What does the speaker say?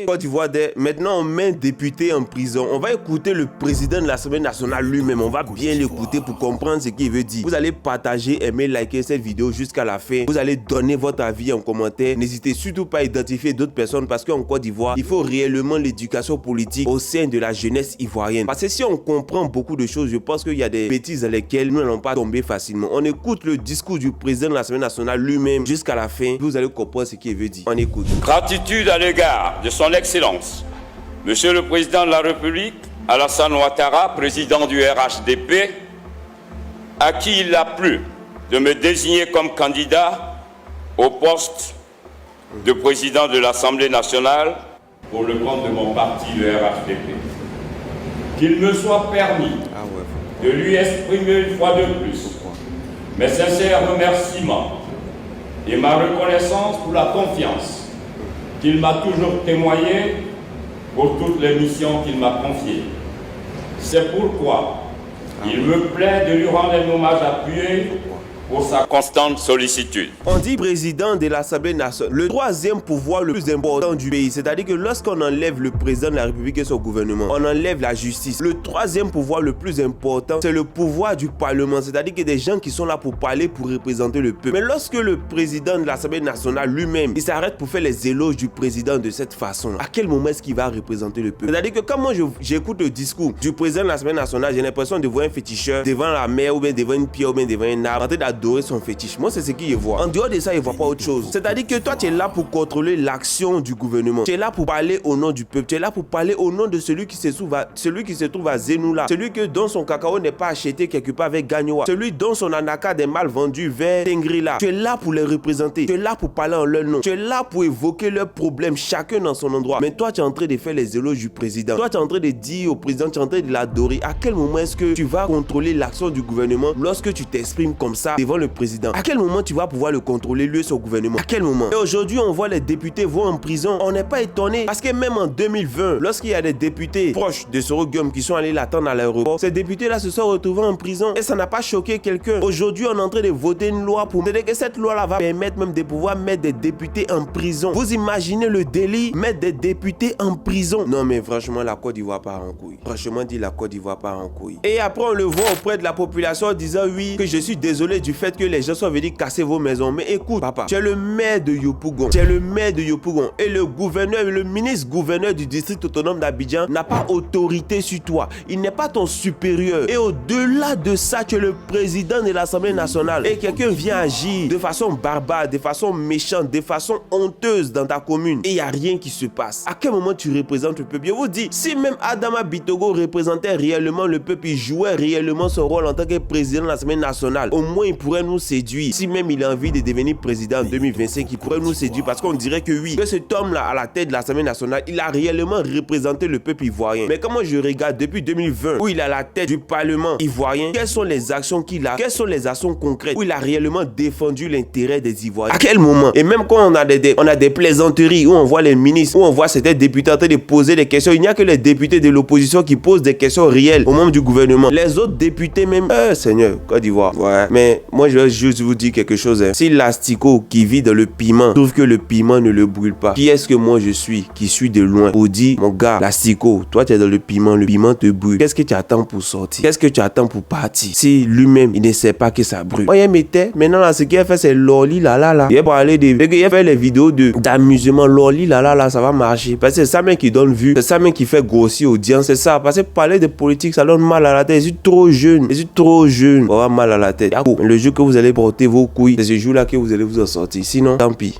Côte d'Ivoire, maintenant on met un député en prison. On va écouter le président de l'Assemblée nationale lui-même. On va bien l'écouter pour comprendre ce qu'il veut dire. Vous allez partager, aimer, liker cette vidéo jusqu'à la fin. Vous allez donner votre avis en commentaire. N'hésitez surtout pas à identifier d'autres personnes parce qu'en Côte d'Ivoire, il faut réellement l'éducation politique au sein de la jeunesse ivoirienne. Parce que si on comprend beaucoup de choses, je pense qu'il y a des bêtises dans lesquelles nous n'allons pas tomber facilement. On écoute le discours du président de l'Assemblée nationale lui-même jusqu'à la fin. Vous allez comprendre ce qu'il veut dire. On écoute. Gratitude à l'égard de son Excellence, Monsieur le Président de la République, Alassane Ouattara, président du RHDP, à qui il a plu de me désigner comme candidat au poste de président de l'Assemblée nationale pour le compte de mon parti, le RHDP. Qu'il me soit permis de lui exprimer une fois de plus mes sincères remerciements et ma reconnaissance pour la confiance qu'il m'a toujours témoigné pour toutes les missions qu'il m'a confiées. C'est pourquoi il me plaît de lui rendre un hommage appuyé pour sa constante sollicitude. On dit président de l'Assemblée nationale, le troisième pouvoir le plus important du pays. C'est-à-dire que lorsqu'on enlève le président de la République et son gouvernement, on enlève la justice. Le troisième pouvoir le plus important, c'est le pouvoir du Parlement. C'est-à-dire que des gens qui sont là pour parler, pour représenter le peuple. Mais lorsque le président de l'Assemblée nationale lui-même, il s'arrête pour faire les éloges du président de cette façon, à quel moment est-ce qu'il va représenter le peuple? C'est-à-dire que quand moi j'écoute le discours du président de l'Assemblée nationale, j'ai l'impression de voir un féticheur devant la mer ou bien devant une pierre ou bien devant un arbre en train d'adorer son fétiche. Moi, c'est ce qu'il voit. En dehors de ça, il ne voit pas autre chose. C'est-à-dire que toi, tu es là pour contrôler l'action du gouvernement. Tu es là pour parler au nom du peuple. Tu es là pour parler au nom de celui qui se trouve à Zenoula. Celui que dont son cacao n'est pas acheté quelque part avec Gagnoa. Celui dont son anacarde est mal vendu vers Tengrila. Tu es là pour les représenter. Tu es là pour parler en leur nom. Tu es là pour évoquer leurs problèmes, chacun dans son endroit. Mais toi, tu es en train de faire les éloges du président. Toi, tu es en train de dire au président, tu es en train de l'adorer. À quel moment est-ce que tu vas contrôler l'action du gouvernement lorsque tu t'exprimes comme ça devant le président? À quel moment tu vas pouvoir le contrôler, lui et son gouvernement? À quel moment? Et aujourd'hui, on voit les députés vont en prison. On n'est pas étonné parce que même en 2020, lorsqu'il y a des députés proches de Soro Guillaume qui sont allés l'attendre à l'aéroport, ces députés-là se sont retrouvés en prison et ça n'a pas choqué quelqu'un. Aujourd'hui, on est en train de voter une loi pour... C'est-à-dire que cette loi-là va permettre même de pouvoir mettre des députés en prison. Vous imaginez le délit? Mettre des députés en prison. Non mais franchement, la Côte d'Ivoire part en couille. Franchement dit, la Côte d'Ivoire part en couille. Et après, on le voit auprès de la population en disant oui, que je suis désolé du fait que les gens sont venus casser vos maisons. Mais écoute, papa, tu es le maire de Yopougon. Tu es le maire de Yopougon. Et le gouverneur, le ministre-gouverneur du district autonome d'Abidjan n'a pas autorité sur toi. Il n'est pas ton supérieur. Et au-delà de ça, tu es le président de l'Assemblée nationale. Et quelqu'un vient agir de façon barbare, de façon méchante, de façon honteuse dans ta commune. Et il n'y a rien qui se passe. À quel moment tu représentes le peuple? Je vous dis, si même Adama Bitogo représentait réellement le peuple, il jouait réellement son rôle en tant que président de l'Assemblée nationale, au moins il pourrait nous séduire. Si même il a envie de devenir président en 2025, il pourrait nous séduire parce qu'on dirait que oui, que cet homme-là à la tête de l'Assemblée nationale, il a réellement représenté le peuple ivoirien. Mais comment je regarde depuis 2020 où il est à la tête du Parlement ivoirien, quelles sont les actions qu'il a, quelles sont les actions concrètes où il a réellement défendu l'intérêt des Ivoiriens? À quel moment? Et même quand on a des plaisanteries où on voit les ministres, où on voit certains députés en train de poser des questions, il n'y a que les députés de l'opposition qui posent des questions réelles aux membres du gouvernement. Les autres députés même, Seigneur, Côte d'Ivoire. Ouais. Mais moi je vais juste vous dire quelque chose. Si l'asticot qui vit dans le piment trouve que le piment ne le brûle pas, qui est-ce que moi je suis qui suis de loin pour dire mon gars, l'asticot, toi tu es dans le piment te brûle. Qu'est-ce que tu attends pour sortir? Qu'est-ce que tu attends pour partir? Si lui-même il ne sait pas que ça brûle. Moi il m'était, maintenant là ce qu'il a fait c'est loli là là là. Il a parlé de, il a fait les vidéos d'amusement loli là là là, ça va marcher. Parce que c'est ça même qui donne vue, c'est ça même qui fait grossir audience, c'est ça. Parce que parler de politique ça donne mal à la tête. Je suis trop jeune, on va mal à la tête. Le jour que vous allez porter vos couilles, c'est ce jour-là que vous allez vous en sortir. Sinon, tant pis.